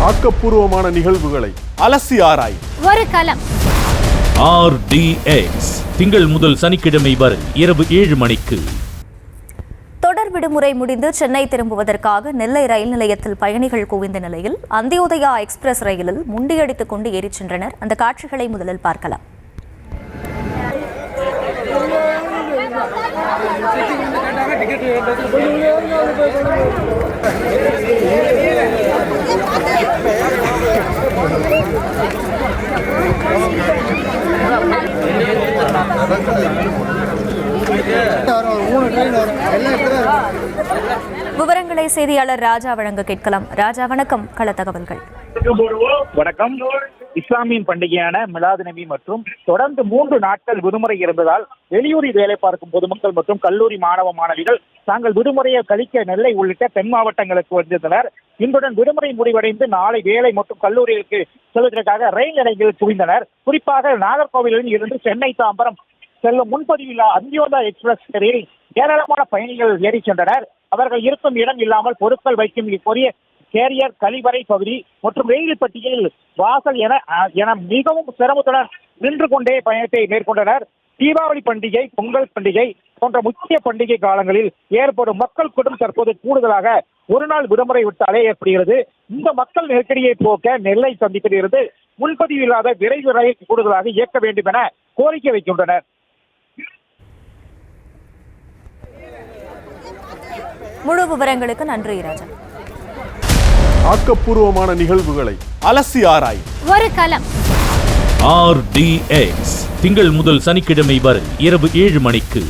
ஆக்கப்பூர்வமான நிகழ்வுகளை அலசி ஆராய் ஒரு களம். RDX திங்கள் முதல் சனிக்கிழமை வரை இரவு 7 மணிக்கு. தொடர் விடுமுறை முடிந்து சென்னை திரும்புவதற்காக நெல்லை ரயில் நிலையத்தில் பயணிகள் குவிந்த நிலையில் அந்தியோதயா எக்ஸ்பிரஸ் ரயிலில் முண்டியடித்துக் கொண்டு ஏறிச் சென்றனர். அந்த காட்சிகளை முதலில் பார்க்கலாம். விவரங்களை செய்தியாளர் ராஜா வழங்க கேட்கலாம். ராஜா, வணக்கம். கள தகவல்கள். வணக்கம். இஸ்லாமியின் பண்டிகையான மிலாது நபி மற்றும் தொடர்ந்து 3 நாட்கள் விடுமுறை இருந்ததால் வெளியூரில் வேலை பார்க்கும் பொதுமக்கள் மற்றும் கல்லூரி மாணவ மாணவிகள் தாங்கள் விடுமுறையை கழிக்க நெல்லை உள்ளிட்ட தென் மாவட்டங்களுக்கு வந்திருந்தனர். இன்றுடன் விடுமுறை முடிவடைந்து நாளை வேலை மற்றும் கல்லூரிகளுக்கு செல்வதற்காக ரயில் நிலையங்களில் குவிந்தனர். குறிப்பாக நாகர்கோவிலில் இருந்து சென்னை தாம்பரம் செல்லும் முன்பதிவில்லா அந்தியோதயா எக்ஸ்பிரஸ் ரயிலில் ஏராளமான பயணிகள் ஏறி சென்றனர். அவர்கள் இருக்கும் இடம் இல்லாமல் பொருட்கள் வைக்கும் கொரிய கேரியர், கழிவறை பகுதி மற்றும் ரயில் பட்டியில் வாசல் என மிகவும் சிரமத்துடன் நின்று கொண்டே பயணத்தை மேற்கொண்டனர். தீபாவளி பண்டிகை, பொங்கல் பண்டிகை போன்ற முக்கிய பண்டிகை காலங்களில் ஏற்படும் மக்கள் கூட்டம் தற்போது கூடுதலாக ஒரு நாள் விடுமுறை விட்டாலே ஏற்படுகிறது. இந்த மக்கள் நெருக்கடியை போக்க நெல்லை சந்திப்பில் இருந்து முன்பதிவு இல்லாத விரைவு ரயில் கூடுதலாக இயக்க வேண்டும் என கோரிக்கை வைக்கின்றனர். முழு விவரங்களுக்கு நன்றி ராஜா. ஆக்கப்பூர்வமான நிகழ்வுகளை அலசி ஆராய் ஒரு களம். RDX திங்கள் முதல் சனிக்கிழமை வரை இரவு 7 மணிக்கு.